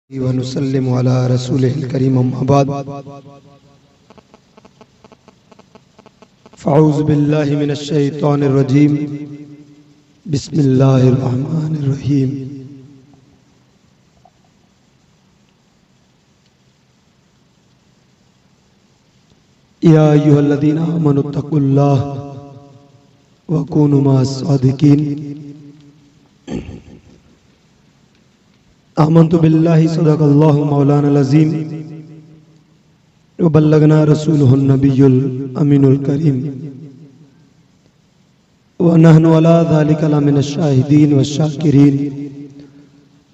व नुसल्लिमु अला रसूलिहिल करीम अम्मा बाद फ़अऊज़ु बिल्लाहि मिनश शैतानिर रजीम बिस्मिल्लाहिर रहमानिर रहीम। या अय्युहल्लज़ीना आमनुत्तक़ुल्लाह व कूनू मअस सादिक़ीन। आमन्तु बिल्लाहि सदक़ल्लाहु मौलाना अज़ीम व बल्लगना रसूलुहुन नबियुल अमीनुल करीम व नहनु अला ज़ालिका लमिनश शाहिदीन वश्शाकिरीन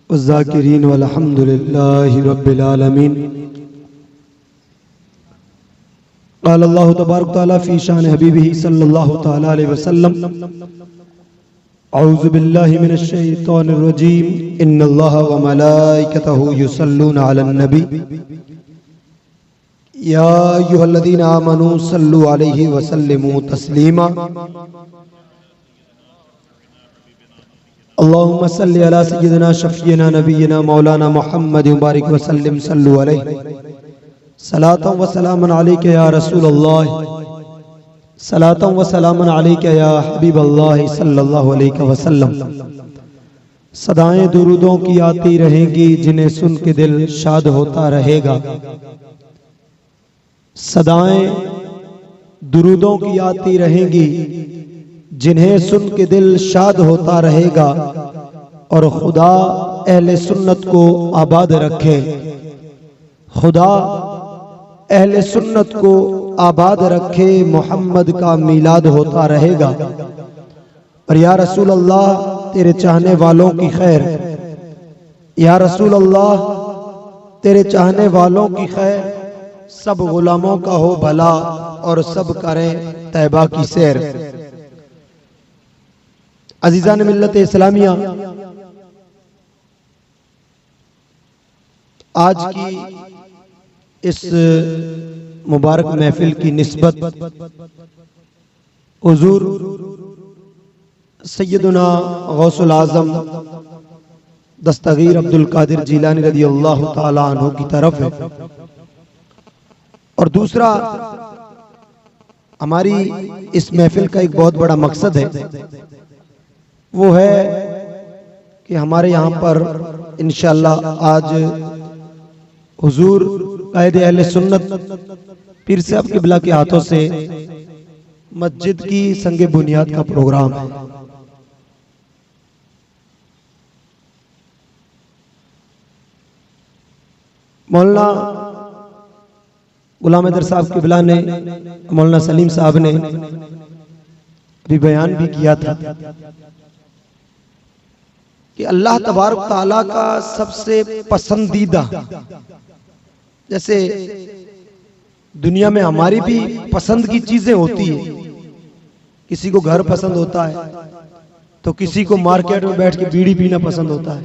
वज़्ज़ाकिरीन वल्हम्दुलिल्लाहि रब्बिल आलमीन। क़ाल अल्लाहु तबारक व तआला फ़ी शान हबीबिही सल्लल्लाहु तआला अलैहि वसल्लम अऊज़ु बिल्लाहि मिनश शैतानिर रजीम इन्नल्लाहा व मलाइकतहु युसल्लूना अलन नबी या अय्युहल्लज़ीना आमनू सल्लु अलैहि व सल्लिमू तस्लीमा। अल्लाहुम्मा सल्लि अला सय्यिदिना शफ़ीना नबिय्यिना मौलाना मुहम्मद व बारिक व सल्लिम सल्लु अलैहि सलातन व सलामन अलैका या रसूलल्लाह सलातन व सलामन अलैका या हबीबल्लाह सल्लल्लाहु अलैहि वसल्लम। सदाएं दुरूदों की आती रहेंगी जिन्हें सुन के दिल शाद होता रहेगा। सदाएं दुरूदों की आती रहेंगी जिन्हें सुन के दिल शाद होता रहेगा। और खुदा अहले सुन्नत को आबाद रखे, खुदा अहले सुन्नत को आबाद रखे। मोहम्मद का मीलाद होता रहेगा। और या रसूल अल्लाह तेरे चाहने वालों की खैर, या रसूल अल्लाह तेरे चाहने वालों की खैर। सब गुलामों का हो भला और सब करें तैबा की सैर। अजीज़ान मिल्लत इस्लामिया, आज की इस मुबारक महफिल की निस्बत हुजूर सैयदना गौसुल आज़म दस्तगीर अब्दुल कादिर जीलानी रज़ियल्लाहु ताला अन्हु की तरफ है। और दूसरा, हमारी इस महफिल का एक बहुत बड़ा मकसद है, वो है कि हमारे यहाँ पर इंशाअल्लाह आज हुजूर कायदे अहले सुन्नत पीर साहब क़िबला के हाथों से मस्जिद की संगे बुनियाद का प्रोग्राम है। मौलाना गुलाम हैदर साहब क़िबला ने, मौलाना सलीम साहब ने भी बयान भी किया था कि अल्लाह तबारक ताला का सबसे पसंदीदा, जैसे दुनिया में हमारी भी पसंद की चीजें होती है। किसी को घर पसंद होता है तो किसी को मार्केट में बैठ के बीड़ी पीना पसंद होता है,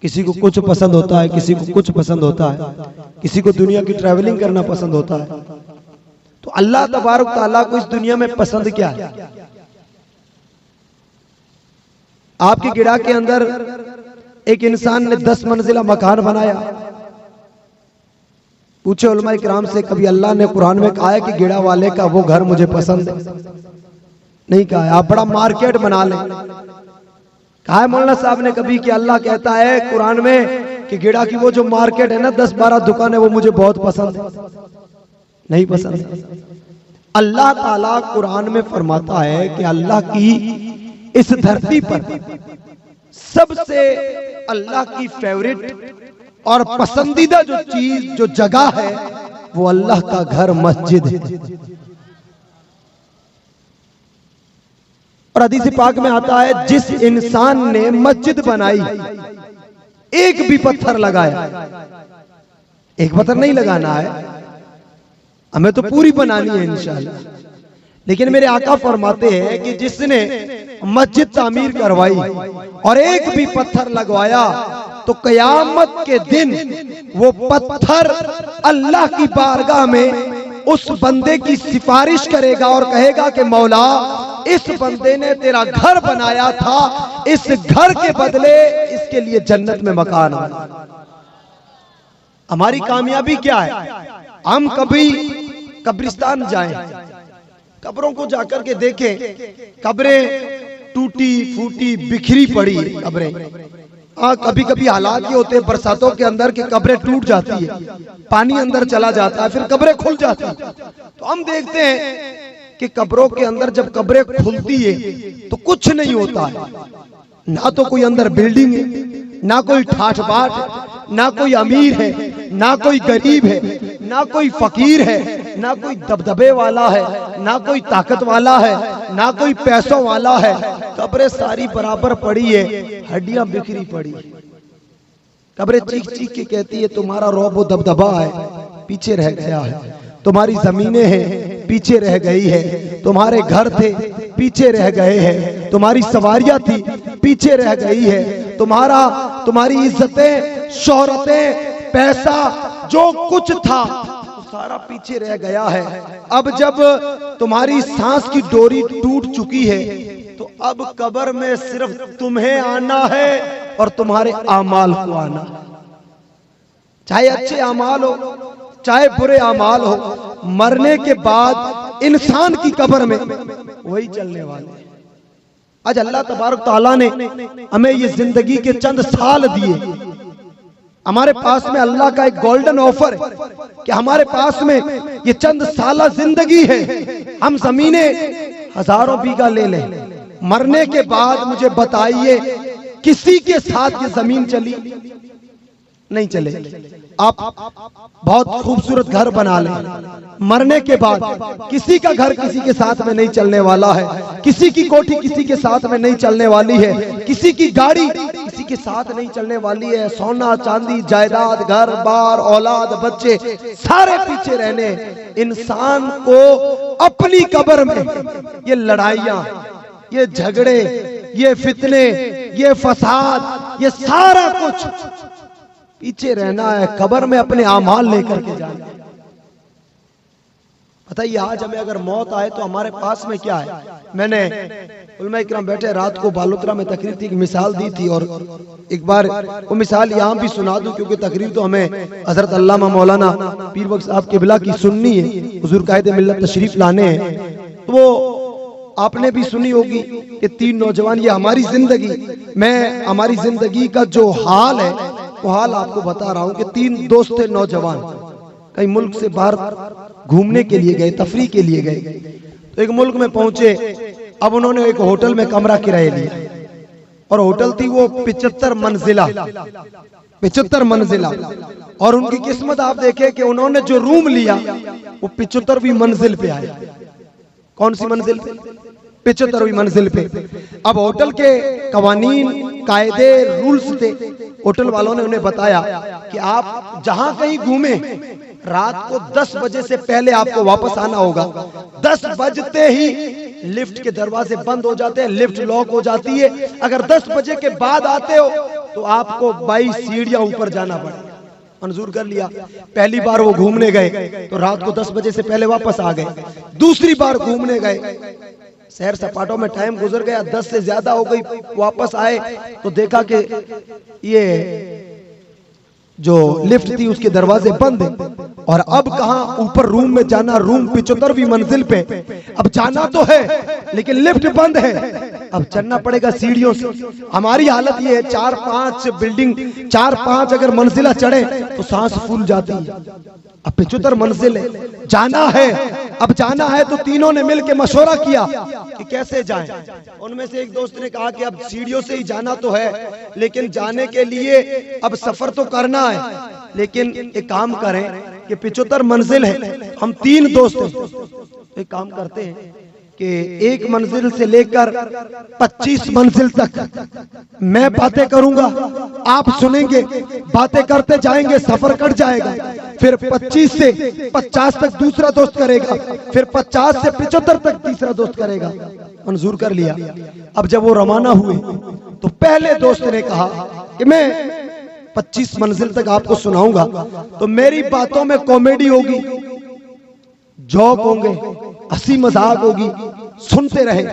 किसी को कुछ पसंद होता है, किसी को कुछ पसंद होता है, किसी को दुनिया की ट्रैवलिंग करना पसंद होता है। तो अल्लाह तबारक ताला को इस दुनिया में पसंद क्या है? आपके गिड़ा के अंदर एक इंसान ने 10 मंजिला मकान बनाया। पूछे उलमा इकराम से, कभी अल्लाह ने कुरान में कहा है कि गिड़ा वाले का वो घर मुझे पसंद है? नहीं कहा है। आप बड़ा मार्केट बना ले, कहा है मौलाना साहब ने कभी कि अल्लाह कहता है कुरान में कि गिड़ा की वो जो मार्केट है ना, 10-12 दुकान है, वो मुझे बहुत पसंद है? नहीं पसंद। अल्लाह ताला कुरान में फरमाता है कि अल्लाह की इस धरती पर सबसे अल्लाह की फेवरेट और पसंदीदा जो चीज, जो जगह है, वो अल्लाह का घर मस्जिद है। और हदीस पाक में आता है, जिस इंसान ने मस्जिद बनाई, एक भी पत्थर लगाया, एक पत्थर नहीं लगाना है, हमें तो पूरी बनानी है इंशाअल्लाह। लेकिन मेरे आका फरमाते हैं कि जिसने मस्जिद तामीर करवाई और एक भी पत्थर लगवाया, तो कयामत के दिन वो पत्थर अल्लाह की बारगाह में उस बंदे की सिफारिश करेगा और कहेगा कि मौला, इस बंदे ने तेरा घर बनाया था, इस घर के बदले इसके लिए जन्नत में मकान बना। हमारी कामयाबी क्या है? हम कभी कब्रिस्तान जाएं, कब्रों को जाकर के देखें, कब्रें टूटी फूटी बिखरी पड़ी कब्रें। हाँ, कभी कभी हालात ये होते हैं बरसातों के अंदर कि कब्रें टूट जाती है, पानी अंदर चला जाता है, फिर कब्रें खुल जाती है। तो हम देखते हैं कि कब्रों के अंदर जब कब्रें खुलती है तो कुछ नहीं होता है, ना तो कोई अंदर बिल्डिंग है, ना कोई ठाठ बाट, ना कोई अमीर है, ना कोई गरीब है, ना कोई फकीर है, ना कोई दबदबे वाला है, ना कोई ताकत वाला है, ना कोई पैसों वाला है। कब्रें सारी बराबर पड़ी है, हड्डियां बिखरी पड़ी है। कब्रें चीख चीख के कहती है तुम्हारा रौब दबदबा है, पीछे रह गया है, तुम्हारी जमीनें हैं, पीछे रह गई है, तुम्हारे घर थे, पीछे रह गए हैं, तुम्हारी सवारियां थी, पीछे रह गई है, तुम्हारी इज्जतें, शोहरतें, पैसा, जो कुछ था सारा पीछे रह गया है। अब जब तुम्हारी सांस की डोरी टूट चुकी है तो अब कब्र में सिर्फ तुम्हें आना है और तुम्हारे आमाल को आना। चाहे अच्छे आमाल हो, चाहे बुरे आमाल हो, मरने के बाद इंसान की कब्र में वही चलने वाले हैं। आज अल्लाह तबारक तआला ने हमें ये जिंदगी के चंद साल दिए। हमारे पास में अल्लाह का एक गोल्डन ऑफर है कि हमारे पास में ये चंद साल जिंदगी है। हम जमीनें हजारों बीघा ले लें, मरने के बाद मुझे बताइए किसी के साथ ये जमीन चली? नहीं चले। आप बहुत खूबसूरत घर बना लें, मरने के बाद किसी का घर किसी के साथ में नहीं चलने वाला है, किसी की कोठी किसी के साथ में नहीं चलने वाली है, किसी की गाड़ी किसी के साथ नहीं चलने वाली है। सोना चांदी जायदाद घर बार औलाद बच्चे सारे पीछे रहने। इंसान को अपनी कब्र में ये लड़ाइयां, ये झगड़े, ये फितने, ये फसाद, ये सारा कुछ पीछे रहना है। कब्र में अपने आमाल लेकर के जाना। बताइए आज हमें अगर मौत आए तो हमारे पास में क्या है? मैंने उलमा इकराम बैठे रात को बालोतरा में तकरीर थी, एक मिसाल दी थी और एक बार वो मिसाल यहाँ भी सुना दूं क्योंकि तकरीर तो हमें हजरत अल्लामा मौलाना पीर बख्श साहब किबला की सुननी है, हुजूर कायदे मिल्लत तशरीफ लाने हैं। तो वो आपने भी सुनी होगी कि 3 नौजवान, ये हमारी जिंदगी, मैं हमारी जिंदगी का जो हाल है वो हाल आपको बता रहा हूं कि 3 दोस्त थे नौजवान, कई मुल्क से बाहर घूमने के लिए गए, तफरी के लिए गए। तो एक मुल्क में पहुंचे, अब उन्होंने एक होटल में कमरा किराए लिया और होटल थी वो 75 मंजिला, 75 मंजिला। और उनकी किस्मत आप देखें कि उन्होंने जो रूम लिया वो 75वीं मंजिल पे आया। कौन सी मंजिल पे? 75वीं मंजिल पे। अब होटल के कवानीन, कायदे, रूल्स थे। होटल वालों ने उन्हें बताया कि आप जहां कहीं घूमे रात को 10 बजे से पहले आपको वापस आना होगा। 10 बजते ही लिफ्ट के दरवाजे बंद हो जाते हैं, लिफ्ट लॉक हो जाती है। अगर 10 बजे के बाद आते हो तो आपको 22 सीढ़ियां ऊपर जाना पड़ेगा। मंजूर कर लिया। पहली बार वो घूमने गए तो रात को 10 बजे से पहले वापस आ गए। दूसरी बार घूमने गए, सैर सपाटों में टाइम गुजर गया, 10 से ज्यादा हो गई। वापस आए तो देखा कि ये जो लिफ्ट थी उसके दरवाजे बंद है और अब कहां ऊपर रूम में जाना, रूम 75वीं मंजिल पे। अब जाना तो है लेकिन लिफ्ट बंद है, अब चलना पड़ेगा सीढ़ियों से। हमारी हालत ये है, 4-5 बिल्डिंग, 4-5 अगर मंजिला चढ़े तो सांस फूल जाती है। अब 75 मंजिल है, जाना है। अब जाना है तो तीनों ने मिलकर मशवरा किया कि कैसे जाएं। उनमें से एक दोस्त ने कहा कि अब सीढ़ियों से ही जाना तो है लेकिन जाने के लिए अब सफर तो करना है, लेकिन एक काम करें कि 75 मंजिल है, हम 3 दोस्त हैं, एक काम करते हैं कि एक मंजिल से लेकर 25 मंजिल तक मैं बातें करूंगा, आप सुनेंगे, बातें करते जाएंगे, सफर कट जाएगा। फिर 25 से 50 तक दूसरा दोस्त करेगा, फिर 50 से 75 तक तीसरा दोस्त करेगा। मंजूर कर लिया। अब जब वो रवाना हुए तो पहले दोस्त ने कहा कि मैं 25 मंजिल तक आपको सुनाऊंगा तो मेरी बातों में कॉमेडी होगी, जोक होंगे, हंसी मजाक होगी, सुनते रहे।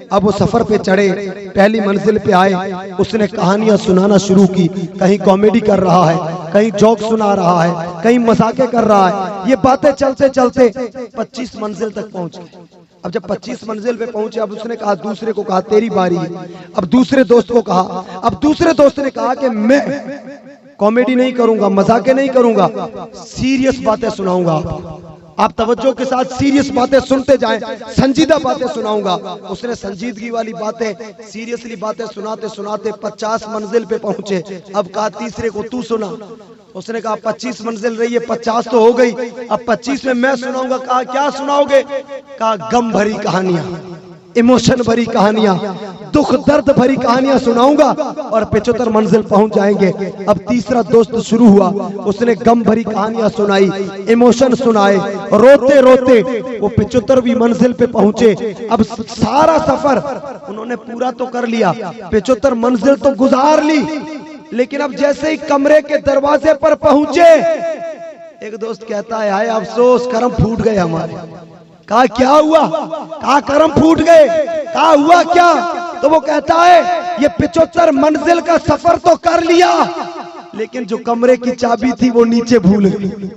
अब वो सफर पे चढ़े, पहली मंजिल पे आए, उसने कहानियां सुनाना शुरू की। कहीं कॉमेडी कर रहा है, कहीं जोक सुना रहा है, कहीं मजाके कर रहा है। ये बातें चलते चलते 25 मंजिल तक पहुंचे। अब जब 25 मंजिल पे पहुंचे, अब उसने कहा, दूसरे को कहा तेरी बारी है। अब दूसरे दोस्त को कहा, अब दूसरे दोस्त ने कहा कि मैं कॉमेडी नहीं करूंगा, मजाके नहीं करूंगा, सीरियस बातें सुनाऊंगा। आप तवज्जो के साथ सीरियस बातें सुनते जाएं, संजीदा बातें सुनाऊंगा। उसने संजीदगी वाली बातें, सीरियसली बातें सुनाते सुनाते 50 मंजिल पे पहुंचे। अब कहा तीसरे को तू सुना। उसने कहा 25 मंजिल रही है, 50 तो हो गई, अब 25 में मैं सुनाऊंगा। कहा क्या सुनाओगे? कहा गम भरी कहानियां, इमोशन भरी कहानियां, दुख दर्द भरी कहानियां सुनाऊंगा और 75 मंजिल पहुंच जाएंगे। अब तीसरा दोस्त शुरू हुआ, उसने गम भरी कहानियां सुनाई, इमोशन सुनाए, रोते रोते वो 75वीं मंजिल पे पहुंचे। अब सारा सफर उन्होंने पूरा तो कर लिया, 75 मंजिल तो गुजार ली, लेकिन अब जैसे ही कमरे के दरवाजे पर पहुंचे, एक दोस्त कहता है, हाय अफसोस, करम फूट गए हमारे। कहा क्या हुआ? कहा करम फूट गए। कहा हुआ क्या? तो वो कहता है, ये 75 मंजिल का सफर तो कर लिया, लेकिन जो कमरे की चाबी थी वो नीचे भूल गई।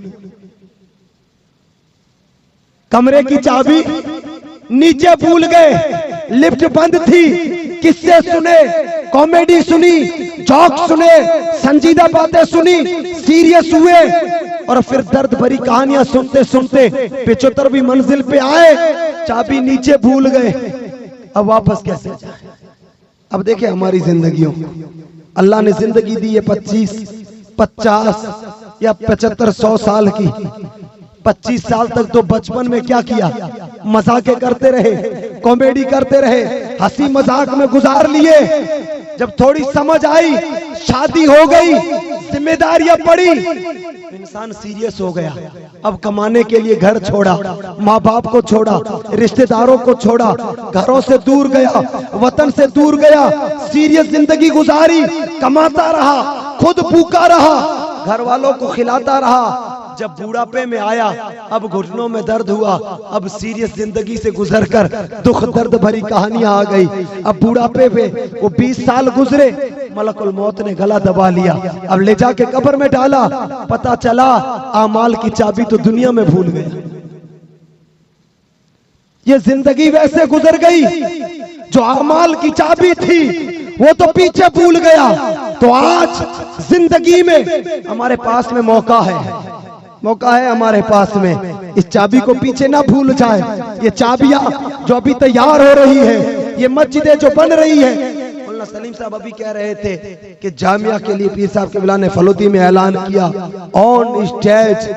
कमरे की चाबी नीचे भूल गए। लिफ्ट बंद थी। किस्से सुने, कॉमेडी सुनी, जोक सुने, संजीदा बातें सुनी, सीरियस हुए और फिर दर्द भरी कहानियां सुनते सुनते 75वीं मंजिल पे आए, चाबी नीचे भूल गए। अब वापस कैसे जाए? अब देखे हमारी जिंदगियों, अल्लाह ने जिंदगी दी है 25, 50 या 75, 100 साल की। 25 साल तक तो बचपन में क्या किया? मजाके करते रहे, कॉमेडी करते रहे, हंसी मजाक में गुजार लिए। जब थोड़ी समझ आई, शादी हो गई, जिम्मेदारियां पड़ी, इंसान सीरियस हो गया। अब कमाने के लिए घर छोड़ा, माँ बाप को छोड़ा, रिश्तेदारों को छोड़ा, घरों से दूर गया, वतन से दूर गया, सीरियस जिंदगी गुजारी, कमाता रहा, खुद भूखा रहा, घर वालों को खिलाता रहा। जब बूढ़ापे में आया, अब घुटनों में दर्द हुआ। अब सीरियस जिंदगी से गुजरकर दुख दर्द भरी कहानियां आ गई। अब बूढ़ापे पे वो 20 साल गुजरे, मलकुल मौत ने गला दबा लिया। अब ले जाके कब्र में डाला, पता चला आमाल की चाबी तो दुनिया में भूल गया। ये जिंदगी वैसे गुजर गई, जो आमाल की चाबी थी वो तो पीछे भूल गया। तो आज जिंदगी में हमारे पास में मौका है, मौका है हमारे पास में। इस चाबी को पीछे ना भूल जाए। ये चाबियां जो अभी तैयार हो रही है, ये मस्जिदें जो बन रही है। मौलाना सलीम साहब अभी कह रहे थे कि जामिया के लिए पीर साहब किबला ने फलोदी में ऐलान किया, ऑन स्टेज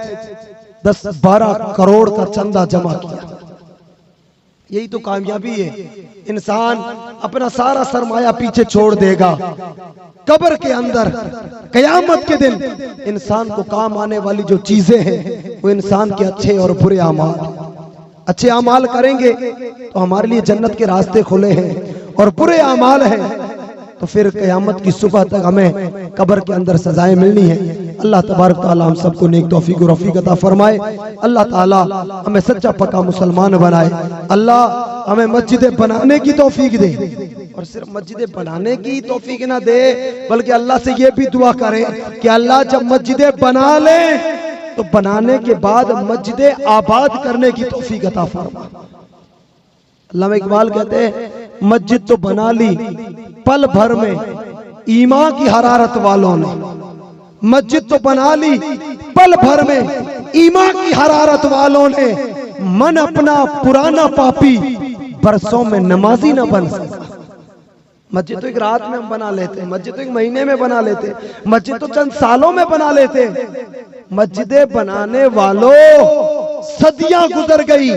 10-12 करोड़ का चंदा जमा किया। यही तो कामयाबी है। इंसान अपना सारा सरमाया पीछे छोड़ देगा। कब्र के अंदर कयामत के दिन इंसान को काम आने वाली जो चीजें हैं, वो इंसान के अच्छे और बुरे अमाल। अच्छे अमाल करेंगे तो हमारे लिए जन्नत के रास्ते खुले हैं, और बुरे अमाल हैं तो फिर कयामत की सुबह तक हमें कब्र के अंदर सजाएं मिलनी है। अल्लाह तबारक तआला हम सबको नेक तौफीक और रफीक अता फरमाए। अल्लाह ताला हमें सच्चा पक्का मुसलमान बनाए। अल्लाह हमें मस्जिदें बनाने की तौफीक दे, और सिर्फ मस्जिदें बनाने की तौफीक ना दे, बल्कि अल्लाह से ये भी दुआ करें कि अल्लाह जब मस्जिदें बना ले तो बनाने के बाद मस्जिदें आबाद करने की तौफीक अता फरमा। अल्लामा इकबाल कहते हैं, मस्जिद तो बना ली पल भर में ईमान की हरारत वालों ने। मस्जिद तो बना ली पल भर में ईमान की हरारत वालों ने। मन अपना पुराना पापी बरसों में नमाजी न बन सका। मस्जिद तो एक रात में हम बना लेते, मस्जिद तो एक महीने में बना लेते, मस्जिद तो चंद सालों में बना लेते। मस्जिदें बनाने वालों सदियां गुजर गई,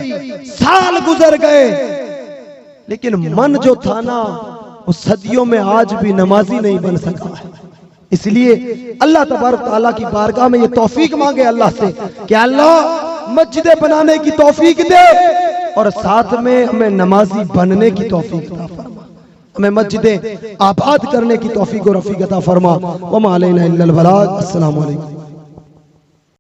साल गुजर गए, लेकिन मन जो था ना, वो सदियों में आज भी नमाजी नहीं बन सका है। इसलिए अल्लाह तबारक तआला की बारगाह में ये तौफीक मांगे अल्लाह से कि अल्लाह मस्जिदें बनाने की तौफीक दे, और साथ में हमें नमाजी बनने की तौफीक अता फरमा। हमें मस्जिदें आबाद करने की तौफीक और रफीक अता फरमा। वमा अलैना इल्लल बलाग। अस्सलामु अलैकुम।